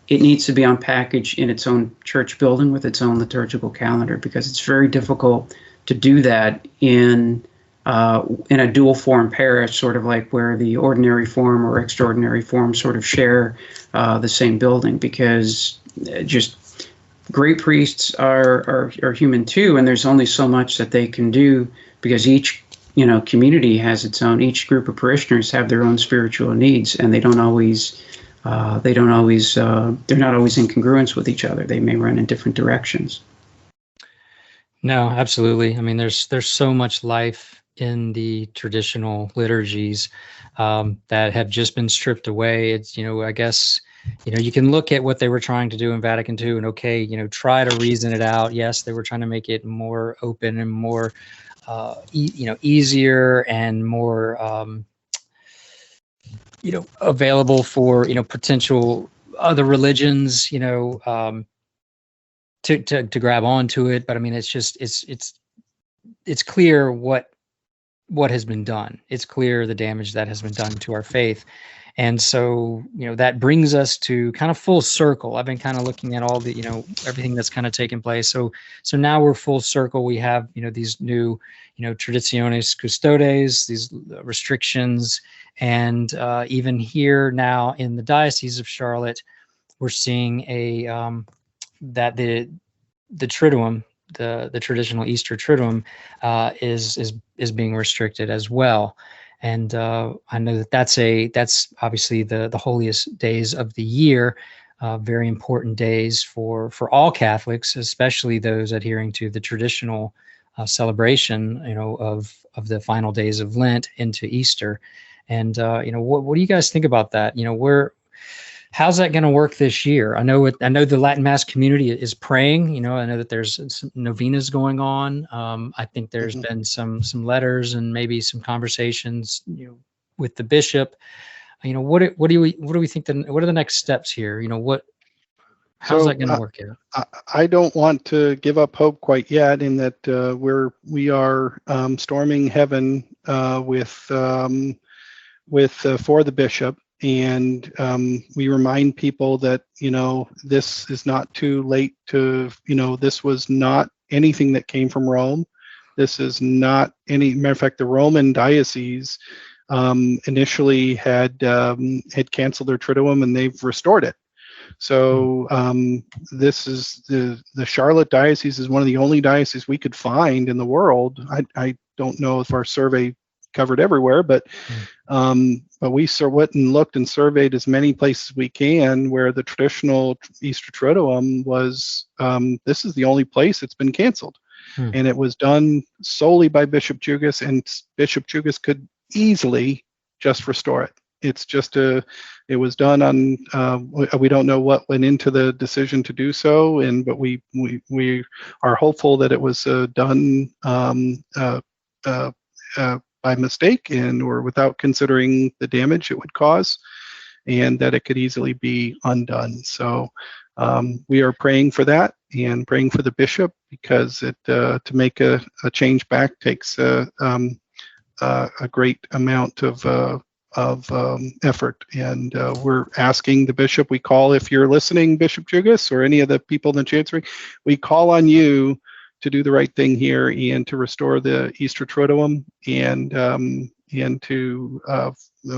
[SPEAKER 3] it needs to be unpackaged in its own church building with its own liturgical calendar, because it's very difficult to do that in a dual form parish, sort of like where the ordinary form or extraordinary form sort of share the same building, because just great priests are human too, and there's only so much that they can do, because each community has its own, each group of parishioners have their own spiritual needs, and they're not always in congruence with each other. They may run in different directions.
[SPEAKER 1] No, absolutely. I mean, there's so much life in the traditional liturgies that have just been stripped away. It's, I guess, you can look at what they were trying to do in Vatican II and, try to reason it out. Yes, they were trying to make it more open and more, easier and more, available for, potential other religions, to grab onto it. But I mean, it's just, it's clear what what has been done. It's clear the damage that has been done to our faith. And so, that brings us to kind of full circle. I've been kind of looking at all the, everything that's kind of taken place. So now we're full circle. We have, these new, traditiones custodes, these restrictions. And even here now in the Diocese of Charlotte, we're seeing that the Triduum, the traditional Easter Triduum, is being restricted as well. And I know that's obviously the holiest days of the year, very important days for all Catholics, especially those adhering to the traditional celebration, of the final days of Lent into Easter. And what do you guys think about that? How's that going to work this year? I know the Latin Mass community is praying. I know that there's some novenas going on. I think there's been some letters and maybe some conversations, with the bishop. What do we think? What are the next steps here? How's that going to work out?
[SPEAKER 2] I don't want to give up hope quite yet. In that we are storming heaven with for the bishop. And we remind people that, this is not too late to, this was not anything that came from Rome. This is not any, matter of fact, the Roman diocese initially had canceled their Triduum, and they've restored it. So this is the Charlotte diocese is one of the only dioceses we could find in the world. I don't know if our survey covered everywhere, but we went and looked and surveyed as many places we can where the traditional Easter Triduum was. This is the only place it's been canceled, and it was done solely by Bishop Jugas, and Bishop Jugas could easily just restore it. It's just it was done on. We don't know what went into the decision to do so, but we are hopeful that it was done by mistake or without considering the damage it would cause, and that it could easily be undone. So we are praying for that and praying for the bishop, because to make a change back takes a great amount of effort. And we're asking the bishop, if you're listening, Bishop Jugas, or any of the people in the chancery, we call on you to do the right thing here and to restore the Easter Triduum and to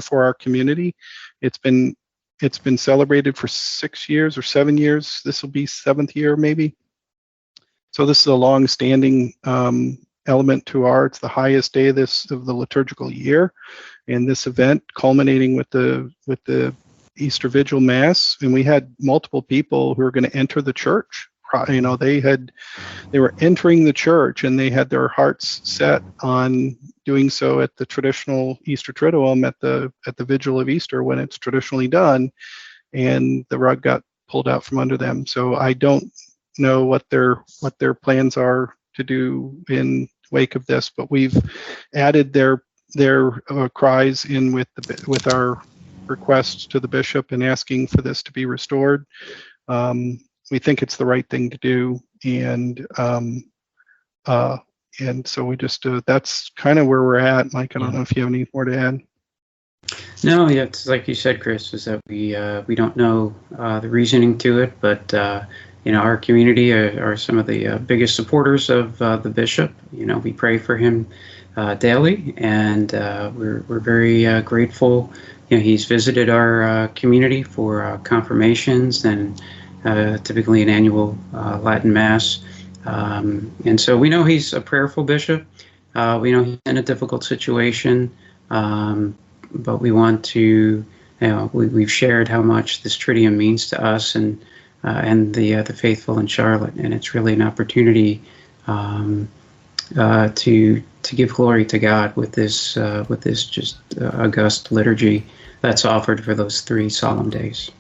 [SPEAKER 2] for our community. It's been celebrated for 6 years or 7 years. This will be 7th year maybe. So this is a long-standing element to it's the highest day of the liturgical year, and this event culminating with the Easter Vigil Mass, and we had multiple people who are going to enter the church. They were entering the church, and they had their hearts set on doing so at the traditional Easter Triduum at the Vigil of Easter, when it's traditionally done, and the rug got pulled out from under them. So I don't know what their plans are to do in wake of this, but we've added their cries in with our requests to the bishop and asking for this to be restored. We think it's the right thing to do, and so we just that's kind of where we're at. Mike, I don't know if you have any more to add.
[SPEAKER 3] No, yeah, it's like you said, Chris, is that we don't know the reasoning to it, but our community are some of the biggest supporters of the bishop. We pray for him daily, and we're very grateful. He's visited our community for confirmations and typically an annual Latin Mass. And so we know he's a prayerful bishop. We know he's in a difficult situation, but we want to, we've shared how much this Triduum means to us and the faithful in Charlotte. And it's really an opportunity to give glory to God with this just august liturgy that's offered for those 3 solemn days.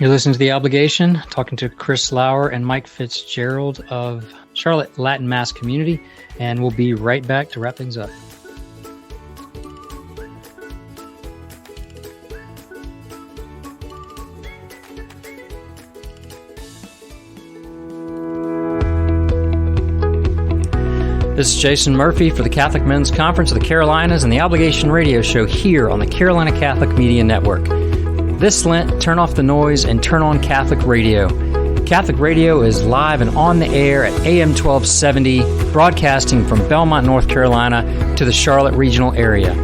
[SPEAKER 1] You're listening to The Obligation, talking to Chris Lauer and Mike FitzGerald of Charlotte Latin Mass Community, and we'll be right back to wrap things up. This is Jason Murphy for the Catholic Men's Conference of the Carolinas and the Obligation Radio Show here on the Carolina Catholic Media Network. This Lent, turn off the noise and turn on Catholic radio. Catholic radio is live and on the air at AM 1270, broadcasting from Belmont, North Carolina to the Charlotte regional area.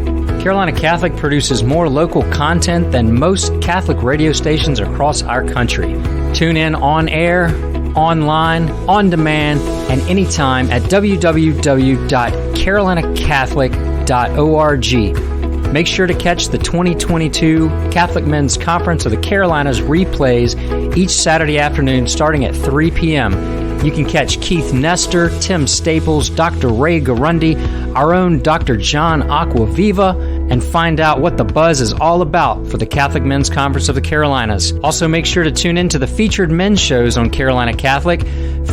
[SPEAKER 1] Carolina Catholic produces more local content than most Catholic radio stations across our country. Tune in on air, online, on demand, and anytime at www.carolinacatholic.org. Make sure to catch the 2022 Catholic Men's Conference of the Carolinas replays each Saturday afternoon starting at 3 p.m. You can catch Keith Nestor, Tim Staples, Dr. Ray Garundi, our own Dr. John Aquaviva, and find out what the buzz is all about for the Catholic Men's Conference of the Carolinas. Also, make sure to tune in to the featured men's shows on Carolina Catholic,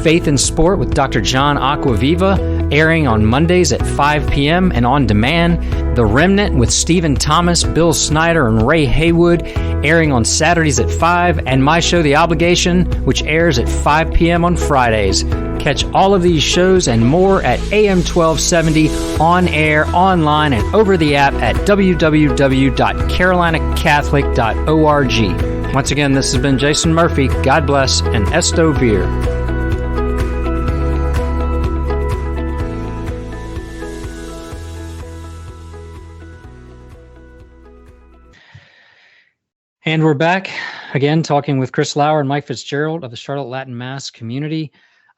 [SPEAKER 1] Faith and Sport with Dr. John Aquaviva, airing on Mondays at 5 p.m. and on demand, The Remnant with Stephen Thomas, Bill Snyder, and Ray Haywood, airing on Saturdays at 5, and my show, The Obligation, which airs at 5 p.m. on Fridays. Catch all of these shows and more at AM 1270, on air, online, and over the app at www.carolinacatholic.org. Once again, this has been Jason Murphy. God bless, and Esto Vir. And we're back again talking with Chris Lauer and Mike FitzGerald of the Charlotte Latin Mass community.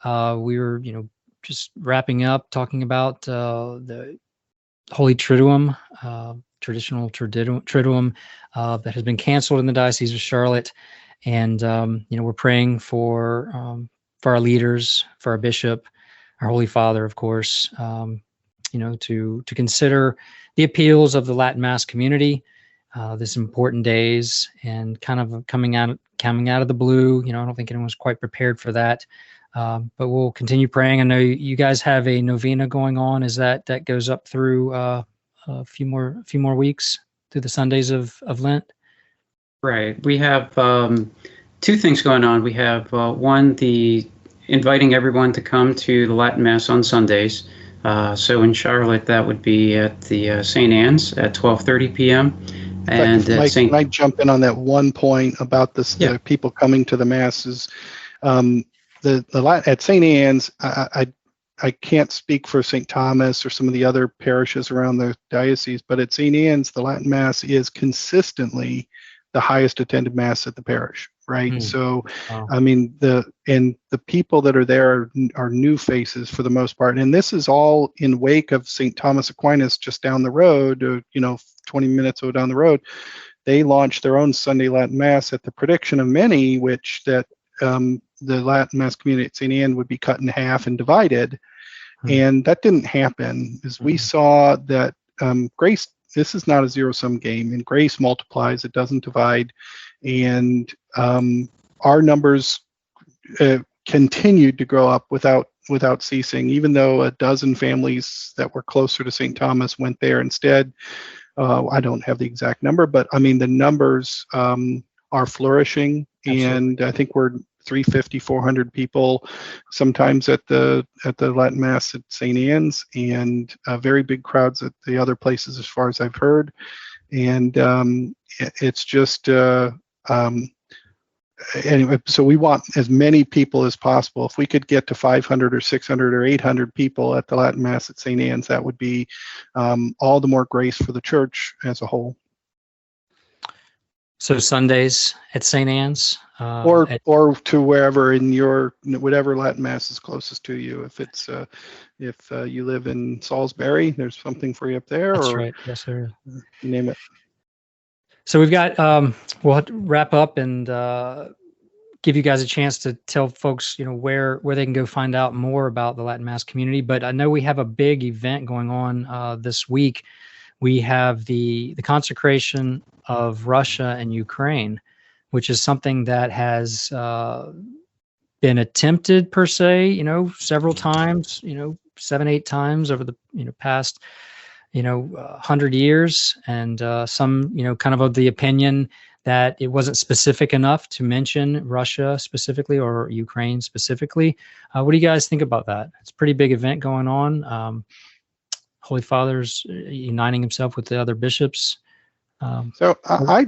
[SPEAKER 1] We were, just wrapping up talking about the Holy Triduum, traditional Triduum that has been canceled in the Diocese of Charlotte, and we're praying for our leaders, for our bishop, our Holy Father, of course, to consider the appeals of the Latin Mass community. This important days, and kind of coming out of the blue. I don't think anyone's quite prepared for that. But we'll continue praying. I know you guys have a novena going on. Is that goes up through a few more weeks through the Sundays of Lent?
[SPEAKER 3] Right. We have two things going on. We have one, the inviting everyone to come to the Latin Mass on Sundays. So in Charlotte, that would be at the St. Anne's at 12:30 p.m. And
[SPEAKER 2] Mike, can I jump in on that one point about this? Yeah. The people coming to the masses. At St. Anne's, I can't speak for St. Thomas or some of the other parishes around the diocese, but at St. Anne's, the Latin Mass is consistently the highest attended Mass at the parish, right? So, wow. I mean, the people that are there are new faces for the most part, and this is all in wake of St. Thomas Aquinas just down the road, 20 minutes down the road. They launched their own Sunday Latin Mass at the prediction of many, which that the Latin Mass community at St. Anne would be cut in half and divided. And that didn't happen, as we saw that grace, this is not a zero-sum game, and grace multiplies, it doesn't divide. And our numbers continued to grow up without ceasing, even though a dozen families that were closer to St. Thomas went there instead. I don't have the exact number, but I mean, the numbers are flourishing. Absolutely. And I think we're 350, 400 people sometimes at the Latin Mass at St. Anne's, and very big crowds at the other places as far as I've heard. And it's just anyway, so we want as many people as possible. If we could get to 500 or 600 or 800 people at the Latin Mass at St. Anne's, that would be all the more grace for the church as a whole.
[SPEAKER 1] So Sundays at St. Anne's,
[SPEAKER 2] or to wherever in your whatever Latin Mass is closest to you. If it's if you live in Salisbury, there's something for you up there.
[SPEAKER 1] That's right. Yes, sir.
[SPEAKER 2] Name it.
[SPEAKER 1] So we've got we'll have to wrap up and give you guys a chance to tell folks where they can go find out more about the Latin Mass community. But I know we have a big event going on this week. We have the consecration of Russia and Ukraine, which is something that has been attempted per se, several times, 7-8 times over the past 100 years, and some kind of the opinion that it wasn't specific enough to mention Russia specifically or Ukraine specifically. What do you guys think about that? It's a pretty big event going on. Holy Father's uniting himself with the other bishops.
[SPEAKER 2] So I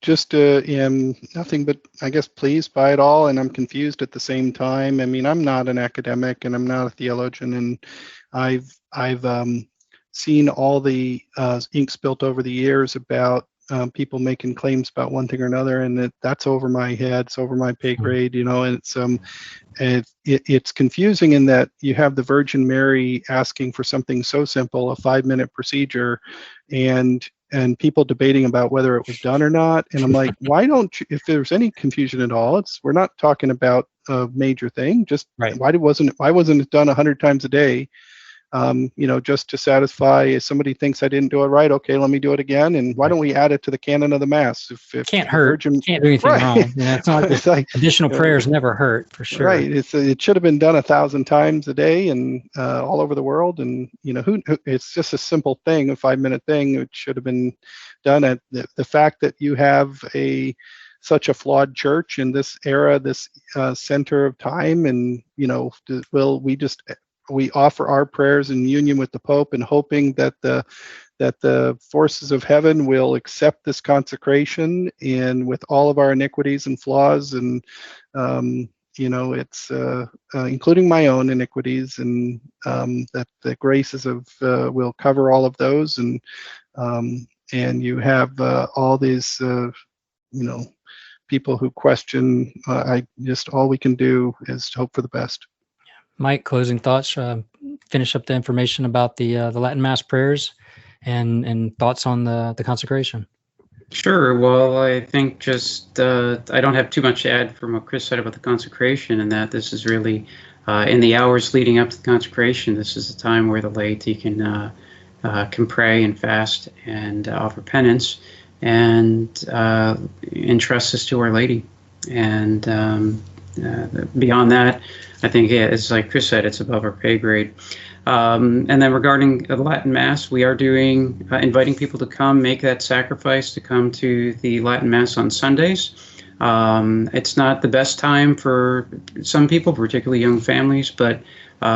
[SPEAKER 2] just am nothing but, I guess, pleased by it all, and I'm confused at the same time. I mean, I'm not an academic and I'm not a theologian, and I've seen all the ink spilt over the years about people making claims about one thing or another, and that's over my head. It's over my pay grade, and it's confusing in that you have the Virgin Mary asking for something so simple, a 5-minute procedure, and people debating about whether it was done or not. And I'm like, why don't you, if there's any confusion at all, we're not talking about a major thing. Just
[SPEAKER 1] right.
[SPEAKER 2] Why wasn't it done 100 times a day? Just to satisfy, if somebody thinks I didn't do it right, okay, let me do it again. And why don't we add it to the canon of the Mass? If
[SPEAKER 1] can't hurt, can't do anything wrong. It's not like additional prayers never hurt, for sure.
[SPEAKER 2] Right. It should have been done 1,000 times a day and all over the world. And it's just a simple thing, a 5-minute thing. It should have been done. At the fact that you have such a flawed church in this era, this center of time, and we offer our prayers in union with the Pope and hoping that the forces of heaven will accept this consecration, and with all of our iniquities and flaws, and it's including my own iniquities, and that the graces will cover all of those, and you have all these people who question. All we can do is hope for the best.
[SPEAKER 1] Mike, closing thoughts. Finish up the information about the Latin Mass prayers, and thoughts on the consecration.
[SPEAKER 3] Sure. Well, I think just I don't have too much to add from what Chris said about the consecration, and that this is really in the hours leading up to the consecration. This is a time where the laity can pray and fast and offer penance, and entrust this to Our Lady. And beyond that, I think it's like Chris said, it's above our pay grade. And then regarding the Latin Mass, we are inviting people to come, make that sacrifice to come to the Latin Mass on Sundays. It's not the best time for some people, particularly young families, but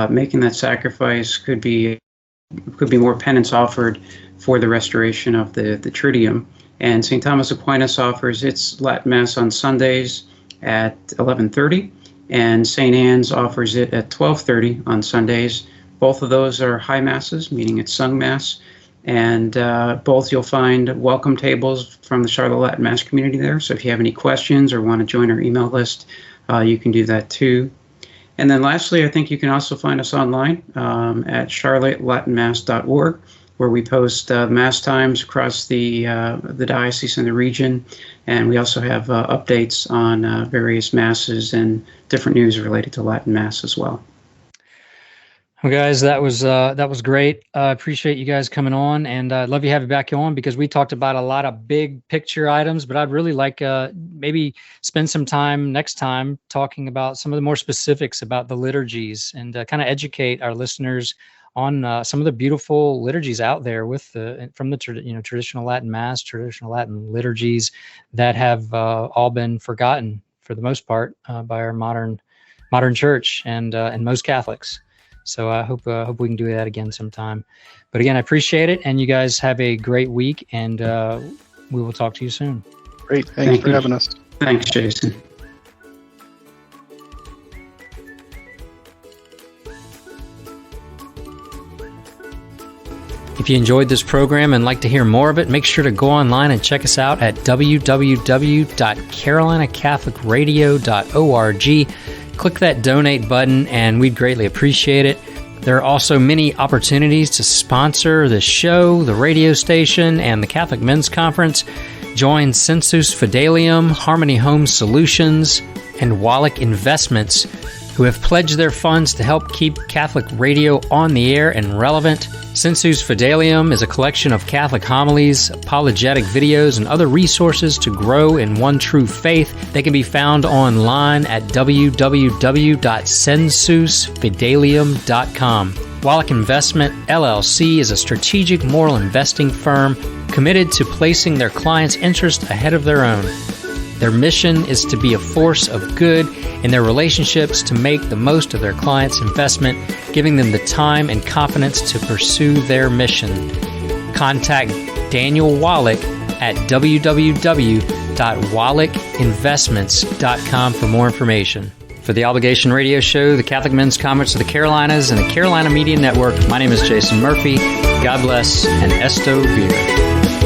[SPEAKER 3] making that sacrifice could be more penance offered for the restoration of the Triduum. And St. Thomas Aquinas offers its Latin Mass on Sundays at 11:30. And St. Anne's offers it at 12:30 on Sundays. Both of those are high masses, meaning it's sung mass. And both you'll find welcome tables from the Charlotte Latin Mass community there. So if you have any questions or want to join our email list, you can do that too. And then lastly, I think you can also find us online at charlottelatinmass.org, where we post Mass times across the diocese and the region. And we also have updates on various Masses and different news related to Latin Mass as well.
[SPEAKER 1] Well, guys, that was great. I appreciate you guys coming on, and I'd love to have you back on, because we talked about a lot of big picture items, but I'd really like maybe spend some time next time talking about some of the more specifics about the liturgies, and kind of educate our listeners on some of the beautiful liturgies out there from the traditional Latin Mass, traditional Latin liturgies that have all been forgotten for the most part by our modern church and most Catholics. So I hope we can do that again sometime. But again, I appreciate it, and you guys have a great week, and we will talk to you soon.
[SPEAKER 2] Great. Thanks for having us.
[SPEAKER 3] Thanks, Jason.
[SPEAKER 1] If you enjoyed this program and like to hear more of it, make sure to go online and check us out at www.carolinacatholicradio.org. Click that donate button, and we'd greatly appreciate it. There are also many opportunities to sponsor the show, the radio station, and the Catholic Men's Conference. Join Sensus Fidelium, Harmony Home Solutions, and Wallach Investments, who have pledged their funds to help keep Catholic radio on the air and relevant. Sensus Fidelium is a collection of Catholic homilies, apologetic videos, and other resources to grow in one true faith. They can be found online at www.sensusfidelium.com. Wallach Investment, LLC is a strategic moral investing firm committed to placing their clients' interest ahead of their own. Their mission is to be a force of good in their relationships to make the most of their clients' investment, giving them the time and confidence to pursue their mission. Contact Daniel Wallach at www.wallachinvestments.com for more information. For the Obligation Radio Show, the Catholic Men's Conference of the Carolinas, and the Carolina Media Network, my name is Jason Murphy. God bless and Esto Vida.